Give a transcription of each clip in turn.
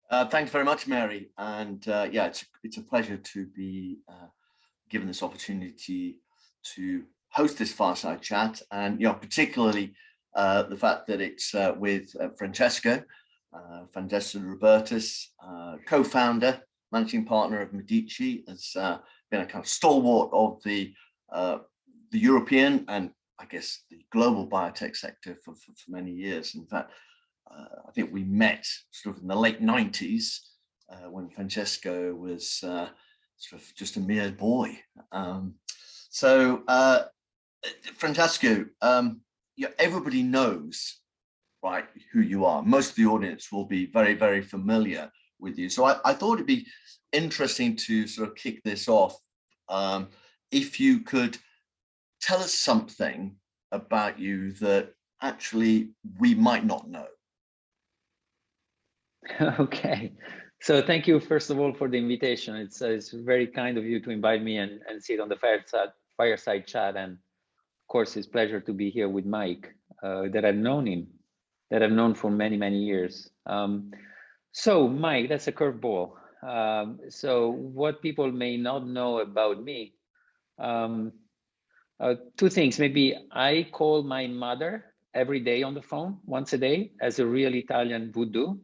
Thanks very much, Mary. And yeah, it's a pleasure to be given this opportunity to host this fireside chat, and particularly the fact that it's with Francesco de Rubertis, co-founder, managing partner of Medicxi, has been a kind of stalwart of the European and I guess the global biotech sector for many years. In fact, I think we met sort of in the late 90s when Francesco was sort of just a mere boy. Francesco, everybody knows, right, who you are. Most of the audience will be very, very familiar with you. So I thought it'd be interesting to sort of kick this off. If you could tell us something about you that actually we might not know. Okay, so thank you first of all for the invitation. It's very kind of you to invite me and sit on the fireside chat, and of course it's a pleasure to be here with Mike, that I've known for many years. So Mike, that's a curveball. So what people may not know about me, two things. Maybe I call my mother every day on the phone, once a day, as a real Italian would do.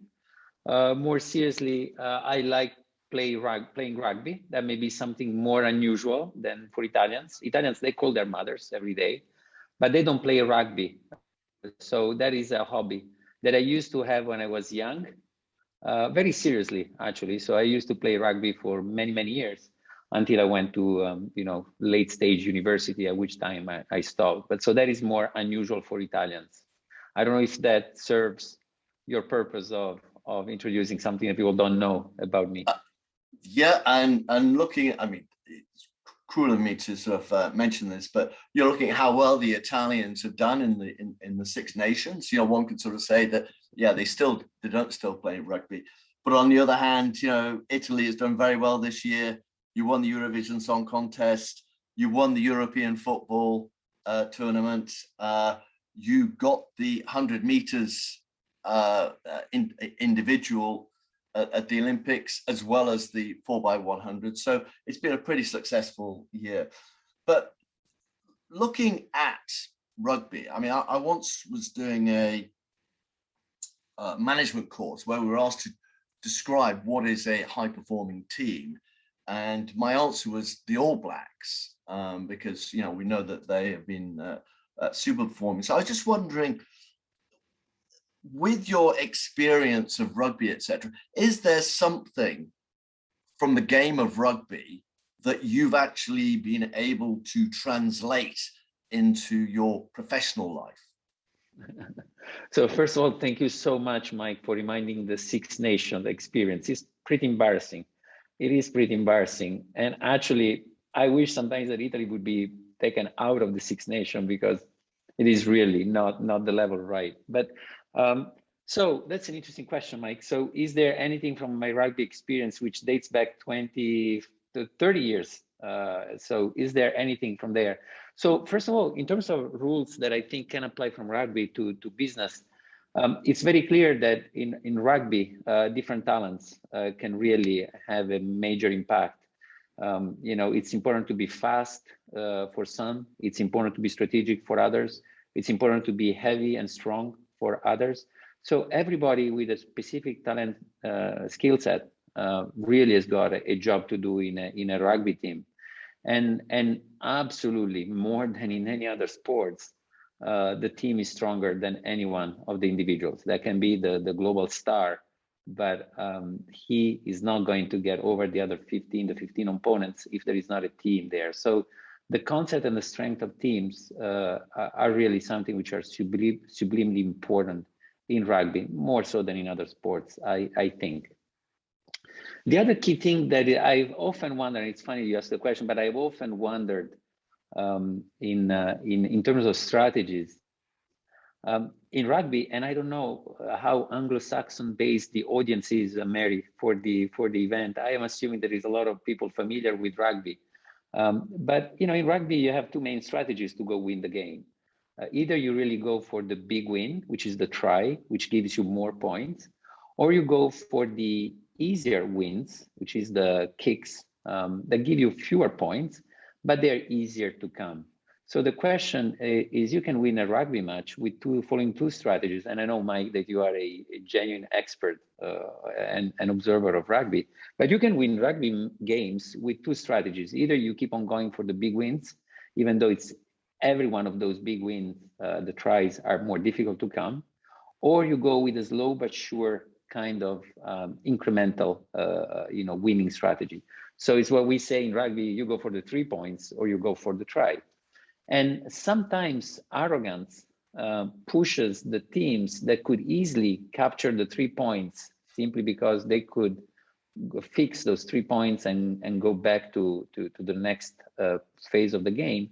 More seriously, I like playing rugby. That may be something more unusual than for Italians. Italians, they call their mothers every day, but they don't play rugby. So that is a hobby that I used to have when I was young, very seriously, actually. So I used to play rugby for many years until I went to, late stage university, at which time I stopped. But so that is more unusual for Italians. I don't know if that serves your purpose of introducing something that people don't know about me. Yeah, and looking at, I mean, it's cruel of me to sort of mention this, but you're looking at how well the Italians have done in the Six Nations. One could sort of say that, yeah, they don't still play rugby, but on the other hand, Italy has done very well this year. You won the Eurovision Song Contest. You won the European football tournament. You got the 100 meters individual at the Olympics, as well as the 4x100. So it's been a pretty successful year. But looking at rugby, I mean, I once was doing a management course where we were asked to describe what is a high-performing team. And my answer was the All Blacks, because, we know that they have been super performing. So I was just wondering, with your experience of rugby, etc., is there something from the game of rugby that you've actually been able to translate into your professional life? So first of all, thank you so much, Mike, for reminding the Six Nations experience. It's pretty embarrassing. It is pretty embarrassing. And actually, I wish sometimes that Italy would be taken out of the Six Nations, because it is really not the level right. But so that's an interesting question, Mike. So is there anything from my rugby experience which dates back 20 to 30 years? So is there anything from there? So first of all, in terms of rules that I think can apply from rugby to business, it's very clear that in rugby, different talents can really have a major impact. It's important to be fast for some. It's important to be strategic for others. It's important to be heavy and strong for others. So everybody with a specific talent skill set really has got a job to do in a rugby team. And absolutely, more than in any other sports, the team is stronger than any one of the individuals. That can be the global star, but he is not going to get over the other 15 opponents if there is not a team there. So the concept and the strength of teams are really something which are sublimely important in rugby, more so than in other sports, I think. The other key thing that I've often wondered, it's funny you asked the question, but I've often wondered in terms of strategies in rugby, and I don't know how Anglo-Saxon based the audience is, Mary, for the event. I am assuming there is a lot of people familiar with rugby. But in rugby, you have two main strategies to go win the game. Either you really go for the big win, which is the try, which gives you more points, or you go for the easier wins, which is the kicks that give you fewer points, but they're easier to come. So the question is, you can win a rugby match with following two strategies. And I know, Mike, that you are a genuine expert and an observer of rugby, but you can win rugby games with two strategies. Either you keep on going for the big wins, even though it's every one of those big wins, the tries are more difficult to come, or you go with a slow but sure kind of incremental, winning strategy. So it's what we say in rugby: you go for the 3 points or you go for the try. And sometimes arrogance pushes the teams that could easily capture the 3 points simply because they could fix those 3 points and go back to the next phase of the game.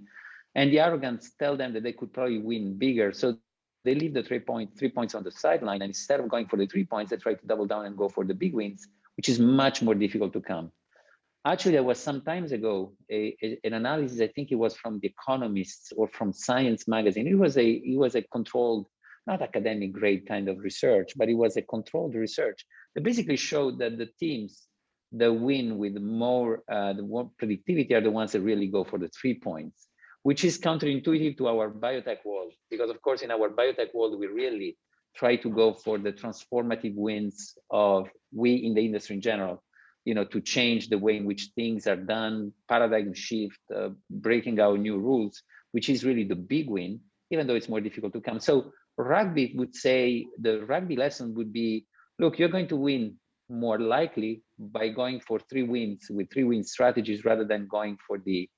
And the arrogance tell them that they could probably win bigger. So they leave the 3 points on the sideline, and instead of going for the 3 points, they try to double down and go for the big wins, which is much more difficult to come. Actually, there was some times ago an analysis, I think it was from The Economist or from Science magazine. It was a controlled, not academic grade kind of research, but it was a controlled research that basically showed that the teams that win with more predictivity are the ones that really go for the 3 points, which is counterintuitive to our biotech world, because of course in our biotech world we really try to go for the transformative wins of we in the industry in general, to change the way in which things are done, paradigm shift, breaking our new rules, which is really the big win, even though it's more difficult to come. So rugby would say, the rugby lesson would be, look, you're going to win more likely by going for 3 wins with 3 win strategies rather than going for the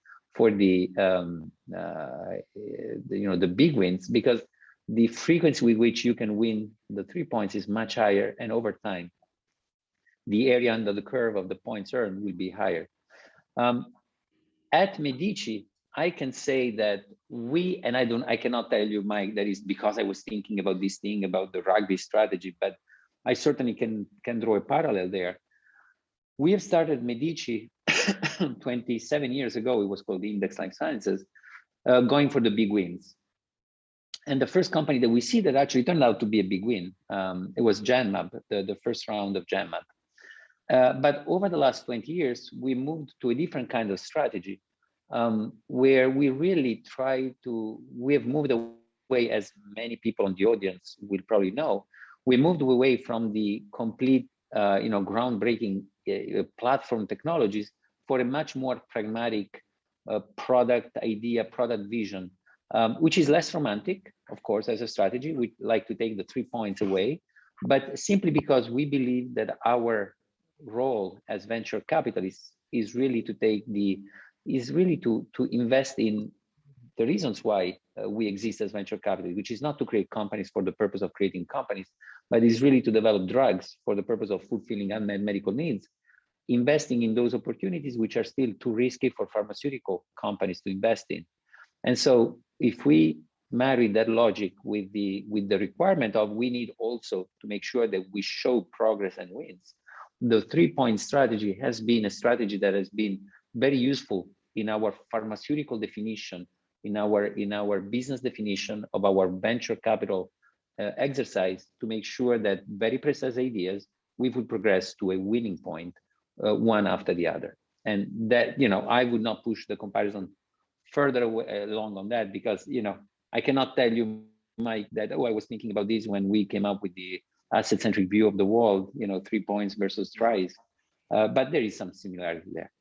big wins, because the frequency with which you can win the 3 points is much higher, and over time the area under the curve of the points earned will be higher. At Medicxi, I can say that I cannot tell you, Mike, that is because I was thinking about this thing about the rugby strategy, but I certainly can draw a parallel there. We have started Medicxi 27 years ago. It was called Index Life Sciences, going for the big wins. And the first company that we see that actually turned out to be a big win, it was Genmab, the first round of Genmab. But over the last 20 years, we moved to a different kind of strategy, where we really we have moved away, as many people in the audience will probably know, we moved away from the complete, groundbreaking platform technologies for a much more pragmatic product idea, product vision, which is less romantic, of course, as a strategy. We like to take the 3 points away, but simply because we believe that our role as venture capitalists is really to invest in the reasons why we exist as venture capitalists, which is not to create companies for the purpose of creating companies, but is really to develop drugs for the purpose of fulfilling unmet medical needs, investing in those opportunities which are still too risky for pharmaceutical companies to invest in. And so if we marry that logic with the requirement of, we need also to make sure that we show progress and wins, the 3 point strategy has been a strategy that has been very useful in our pharmaceutical definition, in our business definition of our venture capital exercise, to make sure that very precise ideas, we would progress to a winning point, one after the other. And that, I would not push the comparison further along on that, because, I cannot tell you, Mike, that, I was thinking about this when we came up with the asset-centric view of the world, 3 points versus tries, but there is some similarity there.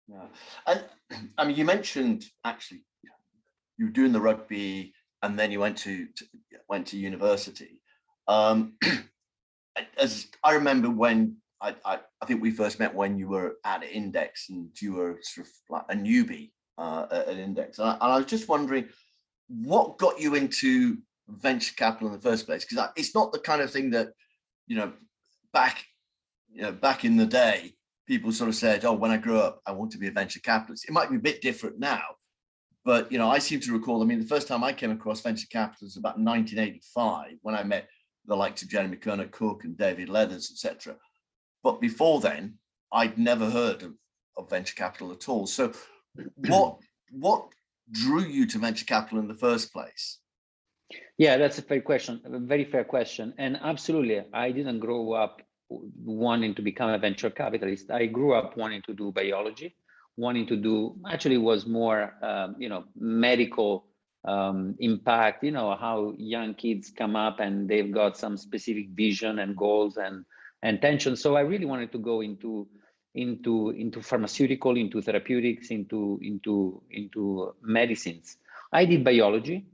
Yeah, and I mean, you mentioned actually you were doing the rugby, and then you went to university. As I remember when I think we first met when you were at Index, and you were sort of like a newbie at Index, and I was just wondering what got you into venture capital in the first place, because it's not the kind of thing that back in the day people sort of said, oh, when I grow up I want to be a venture capitalist. It might be a bit different now, but I seem to recall, I mean, the first time I came across venture capital was about 1985 when I met the likes of Jeremy Cook and David Leathers, etc. But before then I'd never heard of venture capital at all. So what drew you to venture capital in the first place? Yeah, that's a fair question, a very fair question. And absolutely, I didn't grow up wanting to become a venture capitalist. I grew up wanting to do biology, wanting to do, actually was more, medical impact, how young kids come up and they've got some specific vision and goals and tension. So I really wanted to go into pharmaceutical, into therapeutics, into medicines. I did biology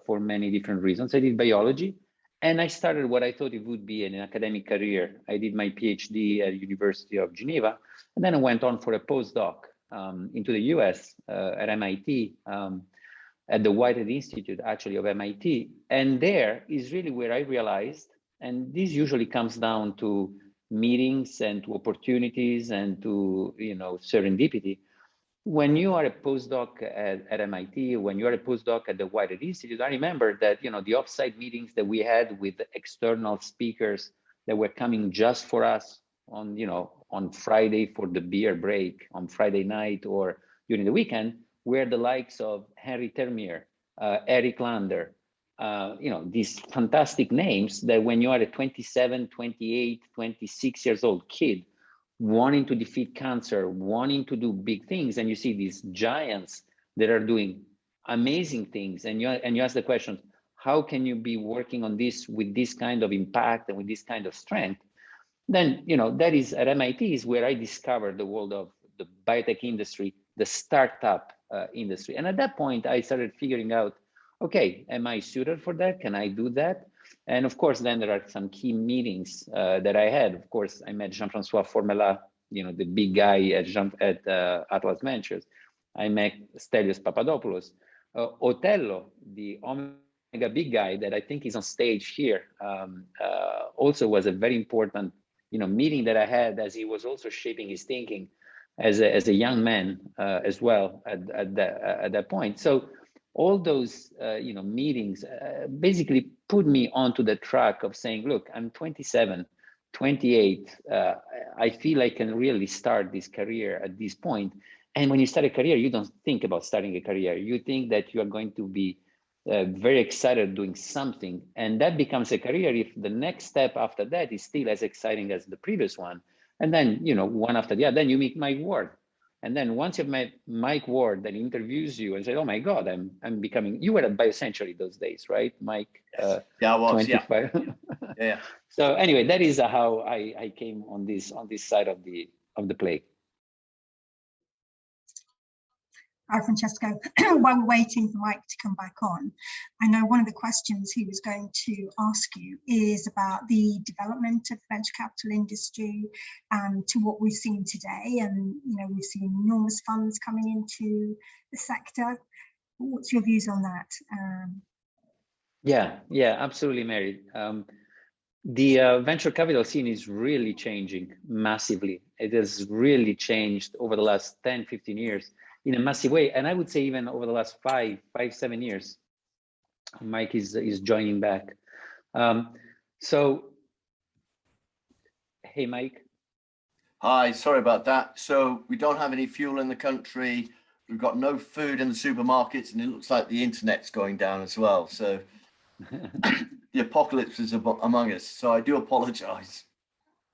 for many different reasons. I did biology, and I started what I thought it would be an academic career. I did my PhD at University of Geneva, and then I went on for a postdoc into the US at MIT, at the Whitehead Institute, actually, of MIT. And there is really where I realized, and this usually comes down to meetings and to opportunities and to serendipity. When you are a postdoc at MIT, when you are a postdoc at the Whitehead Institute, I remember that the offsite meetings that we had with external speakers that were coming just for us on Friday for the beer break on Friday night or during the weekend, were the likes of Henry Termier, Eric Lander, these fantastic names that when you are a 27, 28, 26 years old kid, wanting to defeat cancer, wanting to do big things, and you see these giants that are doing amazing things, and you ask the question, how can you be working on this with this kind of impact and with this kind of strength? Then that is at MIT is where I discovered the world of the biotech industry, the startup industry, and at that point I started figuring out, okay, am I suited for that? Can I do that? And of course, then there are some key meetings that I had. Of course, I met Jean-Francois Formela, the big guy at Atlas Ventures. I met Stelios Papadopoulos. Otello, the Omega big guy that I think is on stage here, also was a very important meeting that I had as he was also shaping his thinking as a young man as well at that point. So all those meetings basically put me onto the track of saying, look, I'm 27, 28. I feel I can really start this career at this point. And when you start a career, you don't think about starting a career. You think that you are going to be very excited doing something. And that becomes a career if the next step after that is still as exciting as the previous one. And then, one after the other, then you meet Mike Ward. And then once you've met Mike Ward that interviews you and said, oh my God, I'm becoming, you were at BioCentury those days, right, Mike? Yes. Yeah, I was, 25. Yeah. Yeah. So anyway, that is how I came on this side of the play. Hi, Francesco. While we're waiting for Mike to come back on, I know one of the questions he was going to ask you is about the development of the venture capital industry to what we've seen today. And, we've seen enormous funds coming into the sector. What's your views on that? Yeah, absolutely, Mary. The venture capital scene is really changing massively. It has really changed over the last 10, 15 years. In a massive way, and I would say even over the last 7 years. Mike is joining back. So, hey, Mike. Hi, sorry about that. So we don't have any fuel in the country. We've got no food in the supermarkets, and it looks like the internet's going down as well. So the apocalypse is among us. So I do apologize.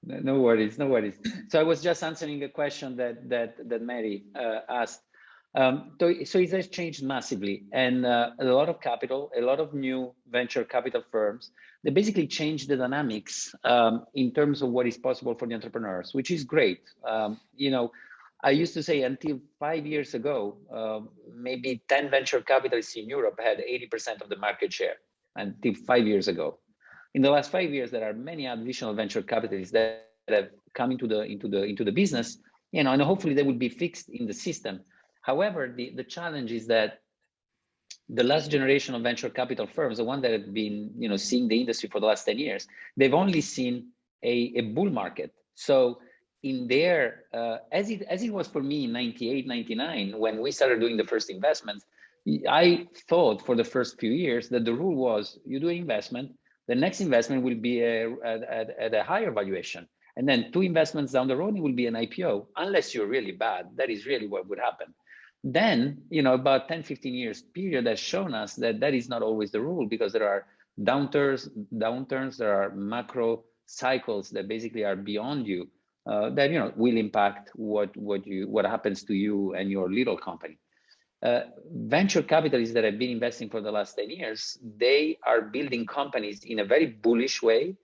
No worries. So I was just answering a question that Mary asked. So it has changed massively, and a lot of capital, a lot of new venture capital firms, they basically changed the dynamics in terms of what is possible for the entrepreneurs, which is great. I used to say until 5 years ago, maybe 10 venture capitalists in Europe had 80% of the market share until 5 years ago. In the last 5 years, there are many additional venture capitalists that have come into the business, and hopefully they will be fixed in the system. However, the challenge is that the last generation of venture capital firms, the one that have been, seeing the industry for the last 10 years, they've only seen a bull market. So in there, as it was for me in 98, 99, when we started doing the first investments, I thought for the first few years that the rule was you do an investment, the next investment will be at a higher valuation. And then 2 investments down the road, it will be an IPO, unless you're really bad. That is really what would happen. Then, about 10, 15 years period has shown us that that is not always the rule, because there are downturns, there are macro cycles that basically are beyond you, that will impact what happens to you and your little company. Venture capitalists that have been investing for the last 10 years, they are building companies in a very bullish way,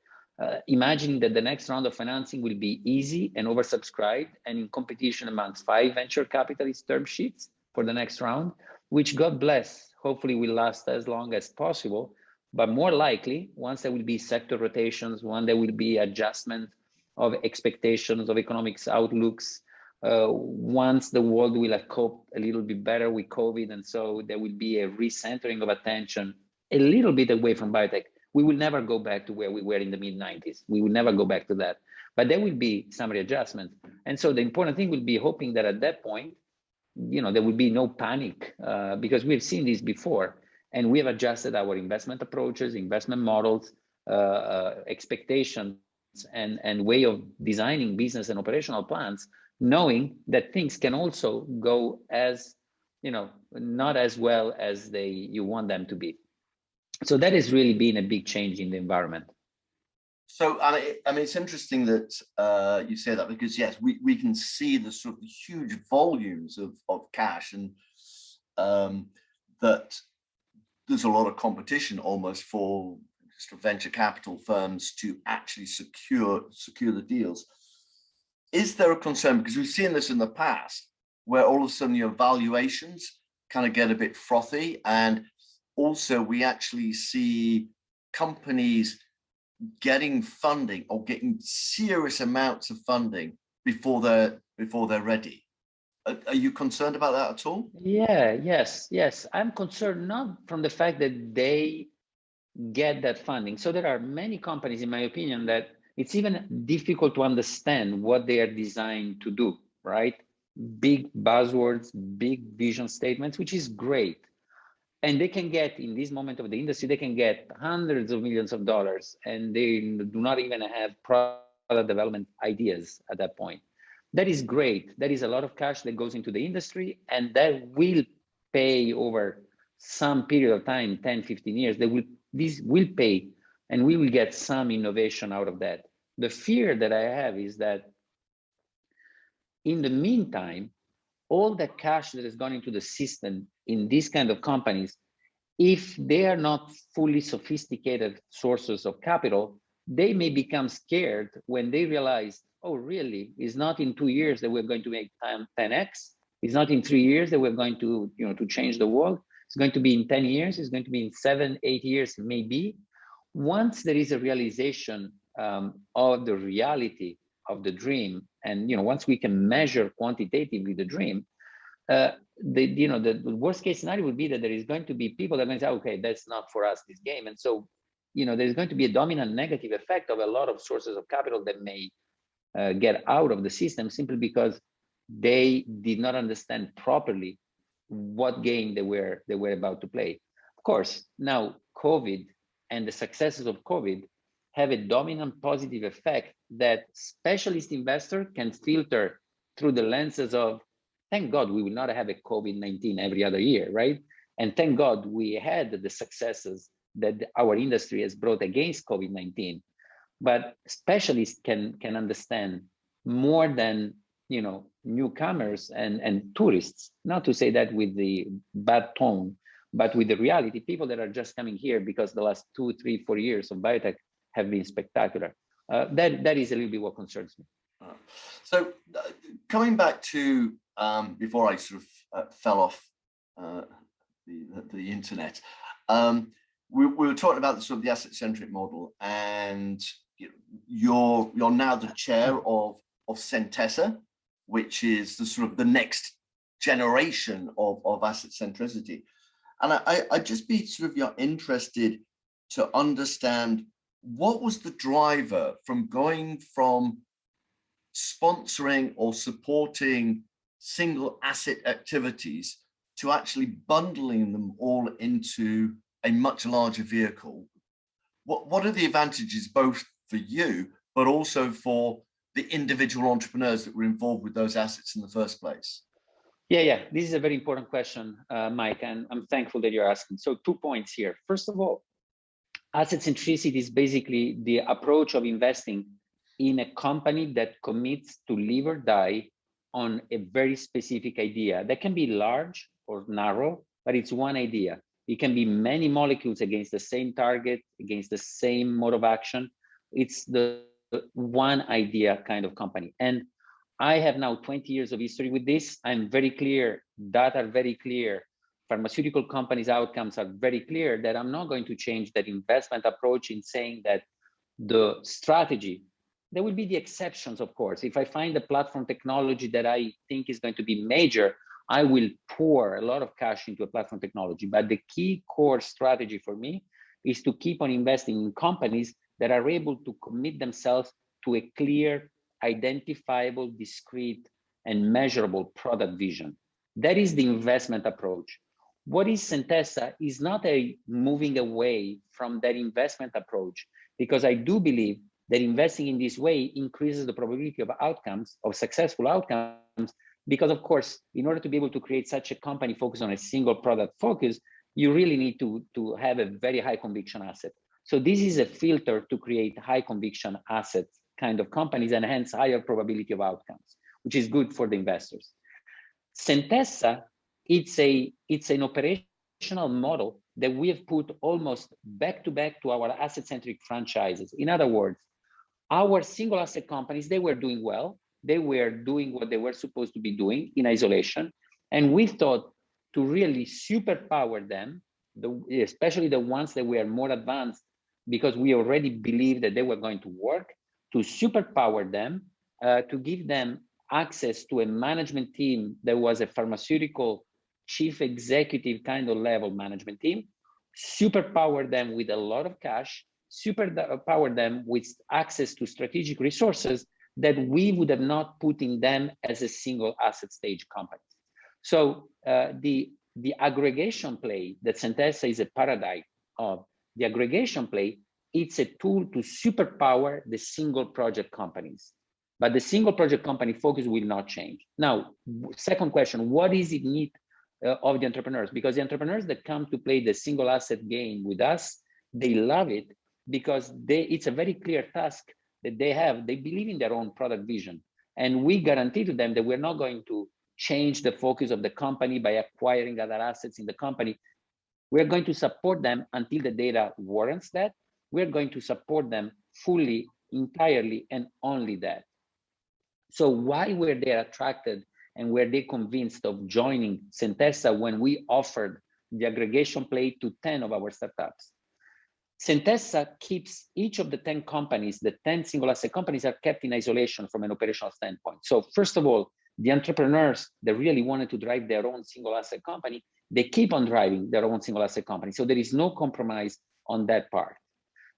imagining that the next round of financing will be easy and oversubscribed and in competition amongst 5 venture capitalist term sheets for the next round, which, God bless, hopefully will last as long as possible. But more likely, once there will be sector rotations, once there will be adjustment of expectations of economics outlooks, once the world will have coped a little bit better with COVID, and so there will be a recentering of attention a little bit away from biotech. We will never go back to where we were in the mid-90s. We will never go back to that. But there will be some readjustment. And so the important thing will be hoping that at that point, there will be no panic, because we've seen this before, and we have adjusted our investment approaches, investment models, expectations, and way of designing business and operational plans, knowing that things can also go as, not as well as you want them to be. So that has really been a big change in the environment. So, I mean, it's interesting that you say that, because yes, we can see the sort of huge volumes of cash, and that there's a lot of competition almost for sort of venture capital firms to actually secure the deals. Is there a concern, because we've seen this in the past, where all of a sudden your valuations kind of get a bit frothy, and also we actually see companies getting funding or getting serious amounts of funding before they're ready? Are you concerned about that at all? Yes. I'm concerned not from the fact that they get that funding. So there are many companies, in my opinion, that it's even difficult to understand what they are designed to do, right? Big buzzwords, big vision statements, which is great. And they can get, in this moment of the industry, they can get hundreds of millions of dollars, and they do not even have product development ideas at that point. That is great. That is a lot of cash that goes into the industry, and that will pay over some period of time, 10, 15 years. This will pay, and we will get some innovation out of that. The fear that I have is that in the meantime, all the cash that has gone into the system in these kind of companies, if they are not fully sophisticated sources of capital, they may become scared when they realize, oh, really, it's not in 2 years that we're going to make 10x. It's not in 3 years that we're going to, to change the world. It's going to be in 10 years. It's going to be in 7, 8 years, maybe. Once there is a realization of the reality of the dream, and once we can measure quantitatively the dream, the worst case scenario would be that there is going to be people that are going to say, okay, that's not for us, this game. And so, there's going to be a dominant negative effect of a lot of sources of capital that may get out of the system simply because they did not understand properly what game they were about to play. Of course, now COVID and the successes of COVID have a dominant positive effect that specialist investor can filter through the lenses of, thank God we will not have a COVID-19 every other year, right? And thank God we had the successes that our industry has brought against COVID-19. But specialists can understand more than newcomers and tourists, not to say that with the bad tone, but with the reality, people that are just coming here because the last 2, 3, 4 years of biotech have been spectacular. That is a little bit what concerns me. So coming back to before I sort of fell off the internet, we were talking about the sort of the asset-centric model, and you're now the chair of Centessa, which is the sort of the next generation of asset centricity. And I'd just be sort of interested to understand, what was the driver from going from sponsoring or supporting single asset activities to actually bundling them all into a much larger vehicle? What are the advantages both for you, but also for the individual entrepreneurs that were involved with those assets in the first place? Yeah. This is a very important question, Mike, and I'm thankful that you're asking. So 2 points here. First of all, asset centricity is basically the approach of investing in a company that commits to live or die on a very specific idea. That can be large or narrow, but it's one idea. It can be many molecules against the same target, against the same mode of action. It's the one idea kind of company. And I have now 20 years of history with this. I'm very clear, data are very clear. Pharmaceutical companies' outcomes are very clear that I'm not going to change that investment approach in saying that the strategy, there will be the exceptions, of course. If I find a platform technology that I think is going to be major, I will pour a lot of cash into a platform technology. But the key core strategy for me is to keep on investing in companies that are able to commit themselves to a clear, identifiable, discrete, and measurable product vision. That is the investment approach. What is Centessa is not a moving away from that investment approach, because I do believe that investing in this way increases the probability of outcomes, of successful outcomes, because of course, in order to be able to create such a company focused on a single product focus, you really need to have a very high conviction asset. So this is a filter to create high conviction assets kind of companies, and hence higher probability of outcomes, which is good for the investors. Centessa, it's an operational model that we have put almost back to back to our asset-centric franchises. In other words, our single asset companies, they were doing well. They were doing what they were supposed to be doing in isolation. And we thought to really superpower them, especially the ones that were more advanced, because we already believed that they were going to work, to superpower them, to give them access to a management team that was a pharmaceutical chief executive kind of level management team, superpower them with a lot of cash, superpower them with access to strategic resources that we would have not put in them as a single asset stage company. So the aggregation play that Centessa is a paradigm of, the aggregation play, it's a tool to superpower the single project companies. But the single project company focus will not change. Now, second question, what is it need of the entrepreneurs? Because the entrepreneurs that come to play the single asset game with us, they love it because it's a very clear task that they have. They believe in their own product vision. And we guarantee to them that we're not going to change the focus of the company by acquiring other assets in the company. We're going to support them until the data warrants that. We're going to support them fully, entirely, and only that. So why were they attracted and were they convinced of joining Centessa when we offered the aggregation play to 10 of our startups? Centessa keeps each of the 10 companies, the 10 single asset companies are kept in isolation from an operational standpoint. So first of all, the entrepreneurs that really wanted to drive their own single asset company, they keep on driving their own single asset company. So there is no compromise on that part.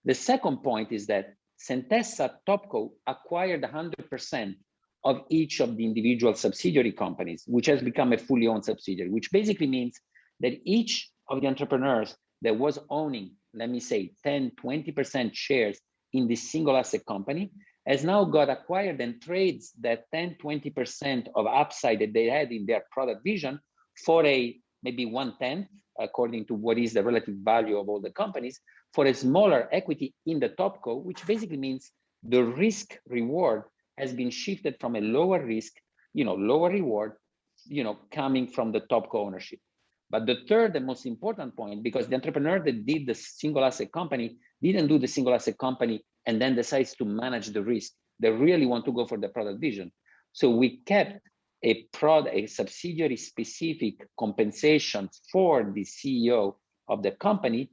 The second point is that Centessa Topco acquired 100% of each of the individual subsidiary companies, which has become a fully owned subsidiary, which basically means that each of the entrepreneurs that was owning, let me say, 10, 20% shares in this single asset company has now got acquired and trades that 10, 20% of upside that they had in their product vision for a maybe 1/10, according to what is the relative value of all the companies, for a smaller equity in the Topco, which basically means the risk reward has been shifted from a lower risk, lower reward, coming from the Topco ownership. But the third and most important point, because the entrepreneur that did the single asset company didn't do the single asset company and then decides to manage the risk. They really want to go for the product vision. So we kept a subsidiary specific compensation for the CEO of the company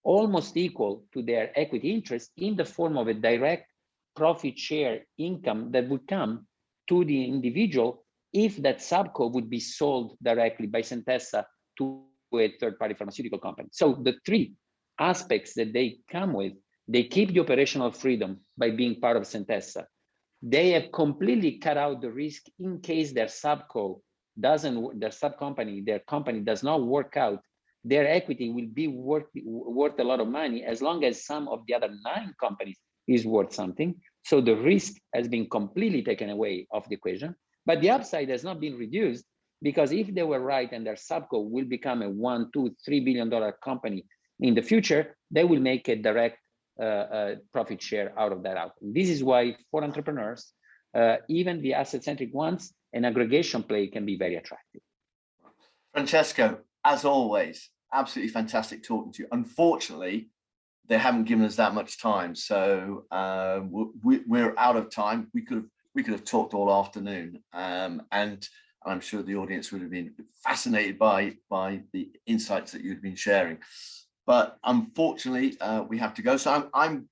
almost equal to their equity interest in the form of a direct profit share income that would come to the individual if that subco would be sold directly by Centessa to a third-party pharmaceutical company. So the three aspects that they come with, they keep the operational freedom by being part of Centessa. They have completely cut out the risk in case their subco doesn't, their subcompany, their company does not work out. Their equity will be worth a lot of money as long as some of the other 9 companies is worth something. So the risk has been completely taken away of the equation, but the upside has not been reduced Because if they were right and their subco will become a $1, $2, $3 billion company in the future, they will make a direct profit share out of that outcome. This is why for entrepreneurs, even the asset-centric ones, an aggregation play can be very attractive. Francesco, as always, absolutely fantastic talking to you. Unfortunately, they haven't given us that much time, so we're out of time. We could have talked all afternoon, and I'm sure the audience would have been fascinated by the insights that you've been sharing. But unfortunately, we have to go. So I'm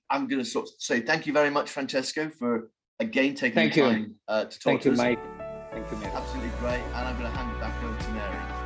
going to sort of say thank you very much, Francesco, for again taking the time to talk to us. Thank you, Mike. Thank you, Mary. Absolutely great. And I'm going to hand it back over to Mary.